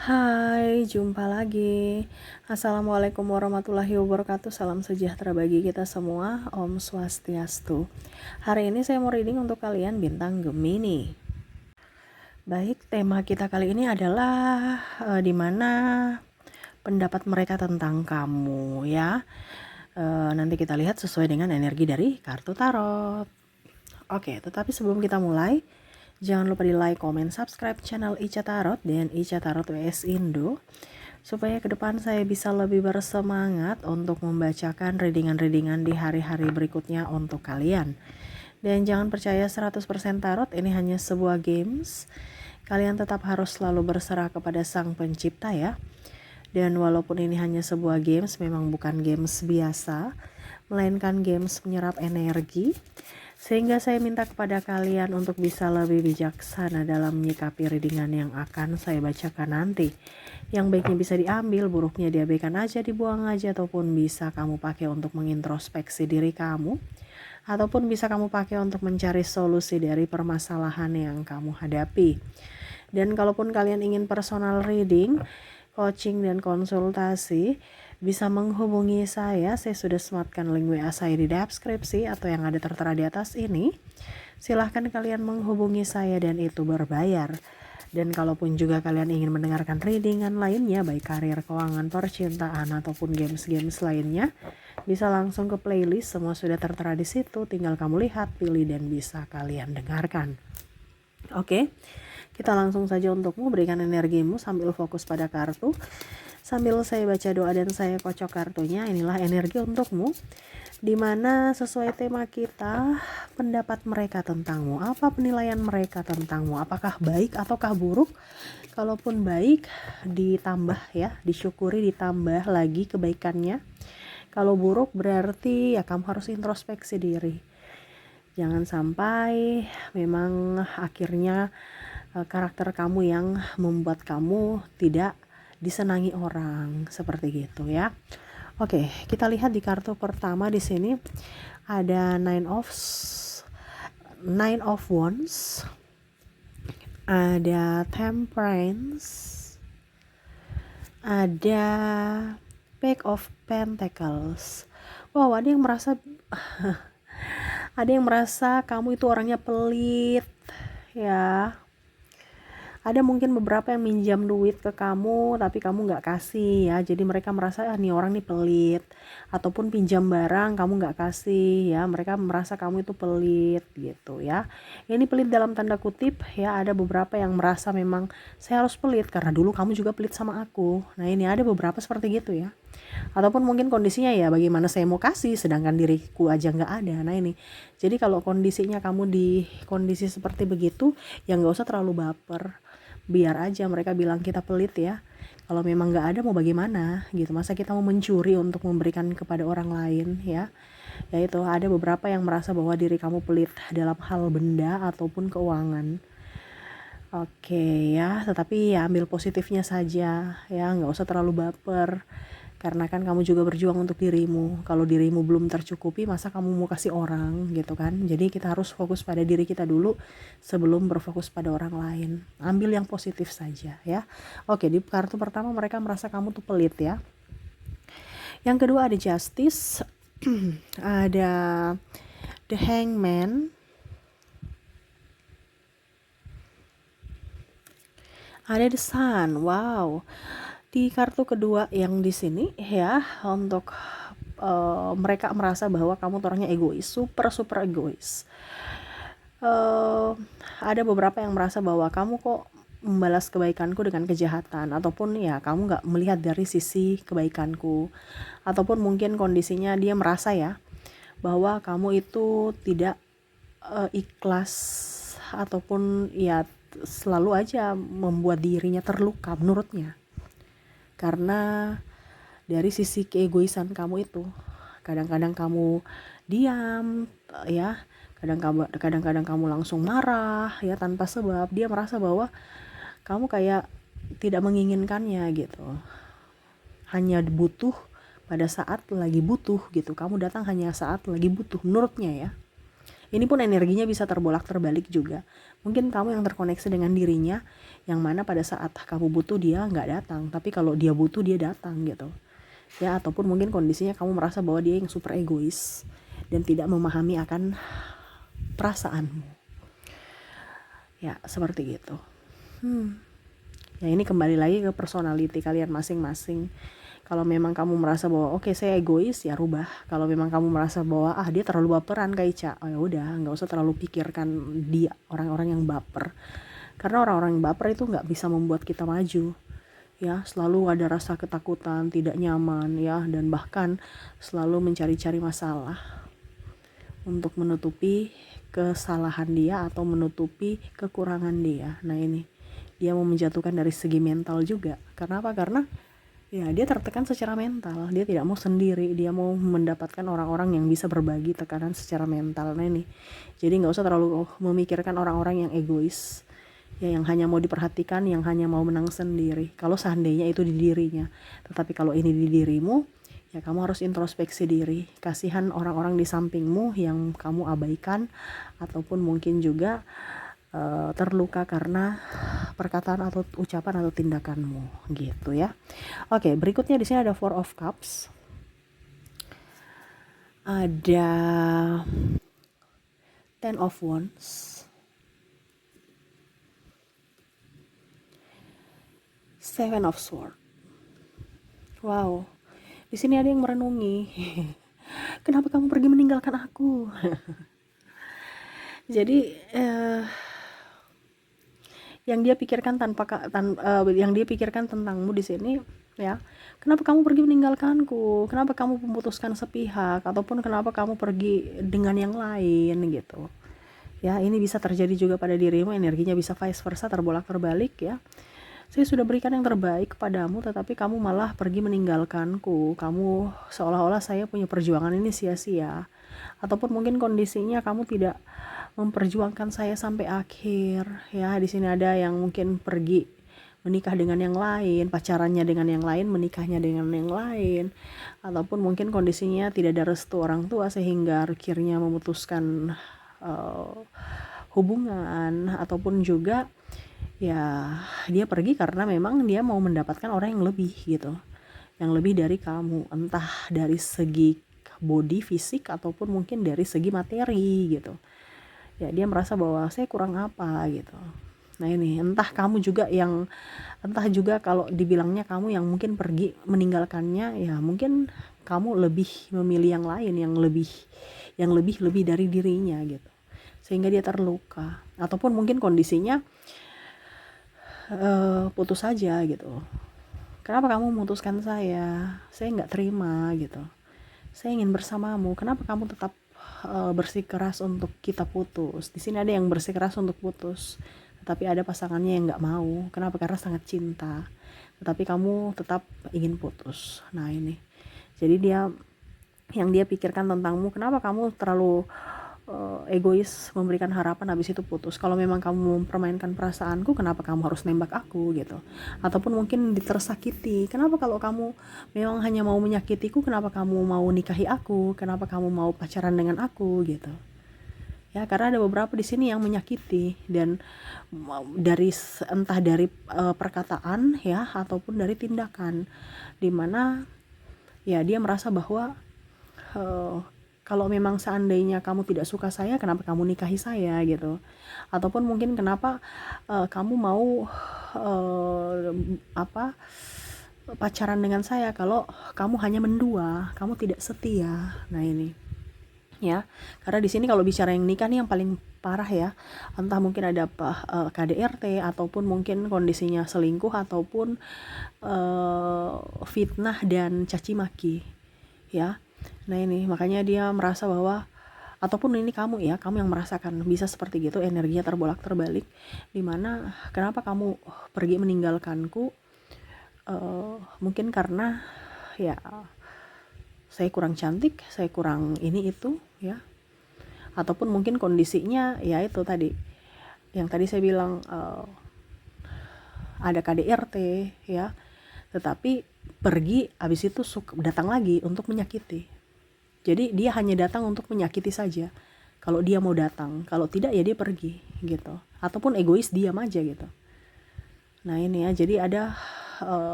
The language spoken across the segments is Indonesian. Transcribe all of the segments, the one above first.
Hai, jumpa lagi. Assalamualaikum warahmatullahi wabarakatuh. Salam sejahtera bagi kita semua. Om Swastiastu. Hari ini saya mau reading untuk kalian bintang Gemini. Baik, tema kita kali ini adalah di mana pendapat mereka tentang kamu ya. Nanti kita lihat sesuai dengan energi dari kartu tarot. Oke, tetapi sebelum kita mulai, jangan lupa di like, comment, subscribe channel Ica Tarot dan Ica Tarot WS Indo supaya ke depan saya bisa lebih bersemangat untuk membacakan readingan-readingan di hari-hari berikutnya untuk kalian. Dan jangan percaya 100% tarot, ini hanya sebuah games. Kalian tetap harus selalu berserah kepada Sang Pencipta ya. Dan walaupun ini hanya sebuah games, memang bukan games biasa, melainkan games menyerap energi. Sehingga saya minta kepada kalian untuk bisa lebih bijaksana dalam menyikapi readingan yang akan saya bacakan nanti. Yang baiknya bisa diambil, buruknya diabaikan aja, dibuang aja, ataupun bisa kamu pakai untuk mengintrospeksi diri kamu. Ataupun bisa kamu pakai untuk mencari solusi dari permasalahan yang kamu hadapi. Dan kalaupun kalian ingin personal reading, coaching dan konsultasi, bisa menghubungi saya sudah sematkan link WA saya di deskripsi atau yang ada tertera di atas ini. Silahkan kalian menghubungi saya dan itu berbayar. Dan kalaupun juga kalian ingin mendengarkan readingan lainnya, baik karir, keuangan, percintaan, ataupun games-games lainnya, bisa langsung ke playlist, semua sudah tertera di situ, tinggal kamu lihat, pilih, dan bisa kalian dengarkan. Oke, kita langsung saja untukmu, berikan energimu sambil fokus pada kartu. Sambil saya baca doa dan saya kocok kartunya, inilah energi untukmu. Dimana sesuai tema kita, pendapat mereka tentangmu. Apa penilaian mereka tentangmu? Apakah baik ataukah buruk? Kalaupun baik, ditambah ya, disyukuri, ditambah lagi kebaikannya. Kalau buruk berarti ya kamu harus introspeksi diri. Jangan sampai memang akhirnya karakter kamu yang membuat kamu tidak disenangi orang, seperti gitu ya. Oke, kita lihat di kartu pertama di sini ada Nine of Wands, ada Temperance, ada Page of Pentacles. Wow, ada yang merasa kamu itu orangnya pelit ya. Ada mungkin beberapa yang minjam duit ke kamu tapi kamu nggak kasih ya, jadi mereka merasa nih orang nih pelit. Ataupun pinjam barang kamu nggak kasih ya, mereka merasa kamu itu pelit gitu ya. Ini pelit dalam tanda kutip ya, ada beberapa yang merasa memang saya harus pelit karena dulu kamu juga pelit sama aku. Nah ini ada beberapa seperti gitu ya. Ataupun mungkin kondisinya ya bagaimana saya mau kasih sedangkan diriku aja nggak ada. Nah ini, jadi kalau kondisinya kamu di kondisi seperti begitu ya nggak usah terlalu baper, biar aja mereka bilang kita pelit ya. Kalau memang nggak ada mau bagaimana gitu, masa kita mau mencuri untuk memberikan kepada orang lain ya. Ya itu, ada beberapa yang merasa bahwa diri kamu pelit dalam hal benda ataupun keuangan. Oke ya, tetapi ya ambil positifnya saja ya, nggak usah terlalu baper. Karena kan kamu juga berjuang untuk dirimu. Kalau dirimu belum tercukupi, masa kamu mau kasih orang gitu kan. Jadi kita harus fokus pada diri kita dulu sebelum berfokus pada orang lain. Ambil yang positif saja ya. Oke, di kartu pertama mereka merasa kamu tuh pelit ya. Yang kedua ada Justice, ada The Hangman, ada The Sun. Wow. Di kartu kedua yang di sini ya, untuk mereka merasa bahwa kamu orangnya egois, super egois. Ada beberapa yang merasa bahwa kamu kok membalas kebaikanku dengan kejahatan, ataupun ya kamu nggak melihat dari sisi kebaikanku, ataupun mungkin kondisinya dia merasa ya bahwa kamu itu tidak ikhlas, ataupun ya selalu aja membuat dirinya terluka menurutnya. Karena dari sisi keegoisan kamu itu, kadang-kadang kamu diam ya, kadang-kadang kamu langsung marah ya tanpa sebab. Dia merasa bahwa kamu kayak tidak menginginkannya gitu, hanya butuh pada saat lagi butuh gitu, kamu datang hanya saat lagi butuh menurutnya ya. Ini pun energinya bisa terbolak-terbalik juga. Mungkin kamu yang terkoneksi dengan dirinya, yang mana pada saat kamu butuh dia nggak datang, tapi kalau dia butuh dia datang gitu. Ya, ataupun mungkin kondisinya kamu merasa bahwa dia yang super egois dan tidak memahami akan perasaanmu. Ya, seperti gitu. Ya, ini kembali lagi ke personality kalian masing-masing. Kalau memang kamu merasa bahwa oke, saya egois, ya rubah. Kalau memang kamu merasa bahwa dia terlalu baperan kayak Ica, oh ya udah, nggak usah terlalu pikirkan dia, orang-orang yang baper. Karena orang-orang yang baper itu nggak bisa membuat kita maju. Ya, selalu ada rasa ketakutan, tidak nyaman, ya, dan bahkan selalu mencari-cari masalah untuk menutupi kesalahan dia atau menutupi kekurangan dia. Nah ini, dia mau menjatuhkan dari segi mental juga. Karena apa? Karena ya dia tertekan secara mental, dia tidak mau sendiri, dia mau mendapatkan orang-orang yang bisa berbagi tekanan secara mental. Nah ini, jadi nggak usah terlalu memikirkan orang-orang yang egois, ya, yang hanya mau diperhatikan, yang hanya mau menang sendiri. Kalau seandainya itu di dirinya, tetapi kalau ini di dirimu, ya kamu harus introspeksi diri. Kasihan orang-orang di sampingmu yang kamu abaikan, ataupun mungkin juga terluka karena perkataan atau ucapan atau tindakanmu gitu ya. Oke, berikutnya di sini ada Four of Cups. Ada Ten of Wands. Seven of Swords. Wow. Di sini ada yang merenungi. Kenapa kamu pergi meninggalkan aku? Jadi yang dia pikirkan yang dia pikirkan tentangmu di sini, ya, kenapa kamu pergi meninggalkanku, kenapa kamu memutuskan sepihak, ataupun kenapa kamu pergi dengan yang lain gitu ya. Ini bisa terjadi juga pada dirimu, energinya bisa vice versa, terbolak terbalik ya. Saya sudah berikan yang terbaik kepadamu, tetapi kamu malah pergi meninggalkanku. Kamu seolah-olah saya punya perjuangan ini sia-sia, ataupun mungkin kondisinya kamu tidak memperjuangkan saya sampai akhir ya. Di sini ada yang mungkin pergi menikah dengan yang lain, pacarannya dengan yang lain, menikahnya dengan yang lain, ataupun mungkin kondisinya tidak ada restu orang tua sehingga akhirnya memutuskan hubungan, ataupun juga ya dia pergi karena memang dia mau mendapatkan orang yang lebih gitu, yang lebih dari kamu, entah dari segi body fisik ataupun mungkin dari segi materi gitu ya. Dia merasa bahwa saya kurang apa gitu. Nah ini, entah juga kalau dibilangnya kamu yang mungkin pergi meninggalkannya, ya mungkin kamu lebih memilih yang lain yang lebih dari dirinya gitu, sehingga dia terluka. Ataupun mungkin kondisinya putus saja gitu. Kenapa kamu memutuskan saya nggak terima gitu, saya ingin bersamamu, kenapa kamu tetap bersikeras untuk kita putus. Di sini ada yang bersikeras untuk putus, tetapi ada pasangannya yang nggak mau. Kenapa? Karena sangat cinta, tetapi kamu tetap ingin putus. Nah ini, jadi yang dia pikirkan tentangmu, kenapa kamu terlalu egois memberikan harapan habis itu putus. Kalau memang kamu mempermainkan perasaanku, kenapa kamu harus nembak aku gitu. Ataupun mungkin tersakiti, kenapa kalau kamu memang hanya mau menyakitiku, kenapa kamu mau nikahi aku, kenapa kamu mau pacaran dengan aku gitu ya. Karena ada beberapa di sini yang menyakiti, dan entah dari perkataan ya, ataupun dari tindakan, dimana ya dia merasa bahwa kalau memang seandainya kamu tidak suka saya, kenapa kamu nikahi saya gitu. Ataupun mungkin kenapa kamu mau pacaran dengan saya kalau kamu hanya mendua, kamu tidak setia. Nah ini ya, karena di sini kalau bicara yang nikah nih yang paling parah ya, entah mungkin ada KDRT, ataupun mungkin kondisinya selingkuh, ataupun fitnah dan caci maki ya. Nah ini, makanya dia merasa bahwa, ataupun ini kamu yang merasakan bisa seperti gitu, energinya terbolak terbalik, dimana kenapa kamu pergi meninggalkanku, mungkin karena ya saya kurang cantik, saya kurang ini itu ya, ataupun mungkin kondisinya ya itu tadi yang tadi saya bilang, ada KDRT ya, tetapi pergi habis itu datang lagi untuk menyakiti. Jadi dia hanya datang untuk menyakiti saja, Kalau dia mau datang, kalau tidak ya dia pergi gitu. Ataupun egois diam aja gitu. Nah ini ya, jadi ada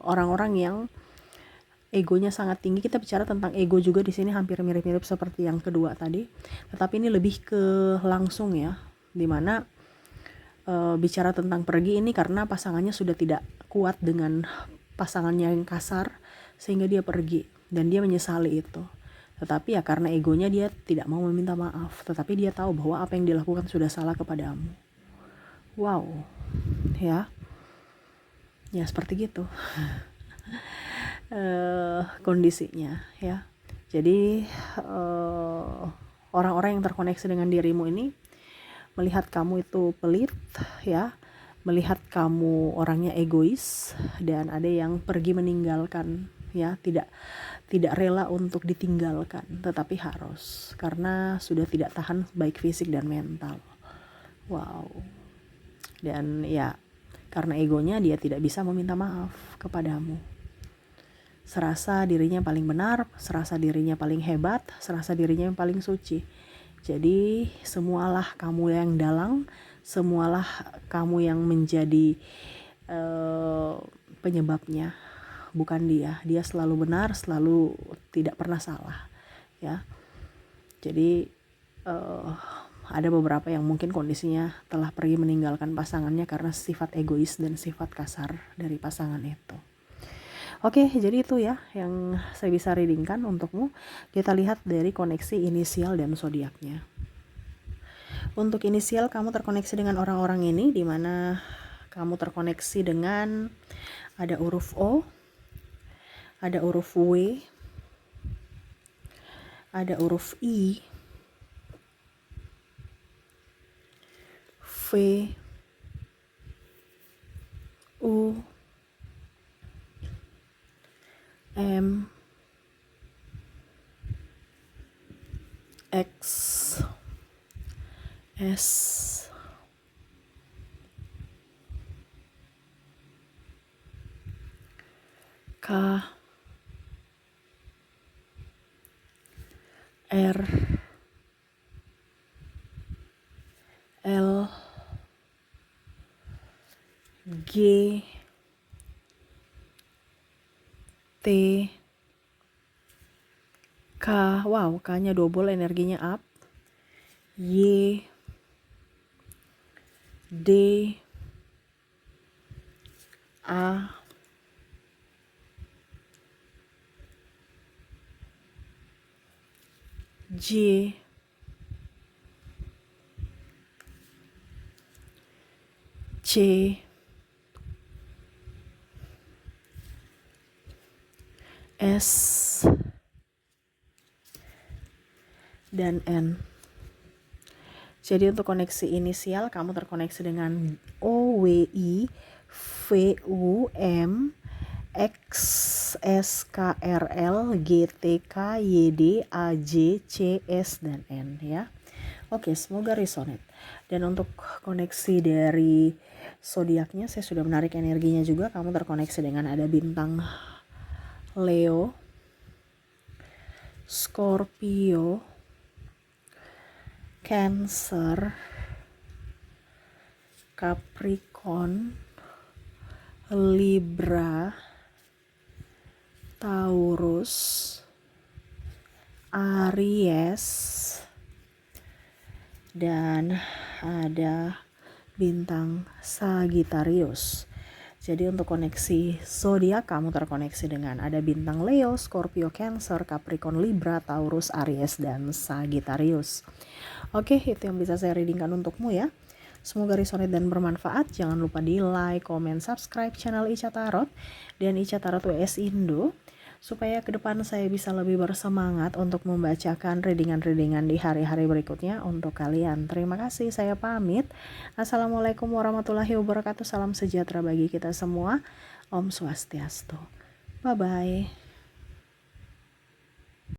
orang-orang yang egonya sangat tinggi. Kita bicara tentang ego juga di sini hampir mirip-mirip seperti yang kedua tadi. Tetapi ini lebih ke langsung ya, dimana bicara tentang pergi ini karena pasangannya sudah tidak kuat dengan pasangannya yang kasar sehingga dia pergi dan dia menyesali itu. Tetapi ya karena egonya dia tidak mau meminta maaf, tetapi dia tahu bahwa apa yang dilakukan sudah salah kepadamu. Wow, ya seperti gitu kondisinya ya. Jadi orang-orang yang terkoneksi dengan dirimu ini melihat kamu itu pelit ya, melihat kamu orangnya egois, dan ada yang pergi meninggalkan ya, tidak rela untuk ditinggalkan, tetapi harus karena sudah tidak tahan baik fisik dan mental. Wow. Dan ya karena egonya dia tidak bisa meminta maaf kepadamu. Serasa dirinya paling benar, serasa dirinya paling hebat, serasa dirinya yang paling suci. Jadi semualah kamu yang dalang, semualah kamu yang menjadi penyebabnya, bukan dia. Dia selalu benar, selalu tidak pernah salah ya. Jadi ada beberapa yang mungkin kondisinya telah pergi meninggalkan pasangannya karena sifat egois dan sifat kasar dari pasangan itu. Oke, jadi itu ya yang saya bisa readingkan untukmu. Kita lihat dari koneksi inisial dan zodiaknya. Untuk inisial, kamu terkoneksi dengan orang-orang ini, di mana kamu terkoneksi dengan ada huruf O, ada huruf W, ada huruf I, V, U, M, X, S, K, R, L, G, T, K, wow, K-nya double, energinya up, Y, D, A, J, C, S, dan N. Jadi untuk koneksi inisial, kamu terkoneksi dengan O, W, I, V, U, M, X, S, K, R, L, G, T, K, Y, D, A, J, C, S, dan N ya. Oke, semoga resonate. Dan untuk koneksi dari zodiaknya, saya sudah menarik energinya juga. Kamu terkoneksi dengan ada bintang Leo, Scorpio, Cancer, Capricorn, Libra, Taurus, Aries, dan ada bintang Sagittarius. Jadi untuk koneksi zodiak, kamu terkoneksi dengan ada bintang Leo, Scorpio, Cancer, Capricorn, Libra, Taurus, Aries, dan Sagittarius. Oke, itu yang bisa saya readingkan untukmu ya. Semoga resonate dan bermanfaat. Jangan lupa di like, comment, subscribe channel Ica Tarot dan Ica Tarot WS Indo, supaya ke depan saya bisa lebih bersemangat untuk membacakan readingan-readingan di hari-hari berikutnya untuk kalian. Terima kasih, saya pamit. Assalamualaikum warahmatullahi wabarakatuh. Salam sejahtera bagi kita semua. Om Swastiastu. Bye-bye.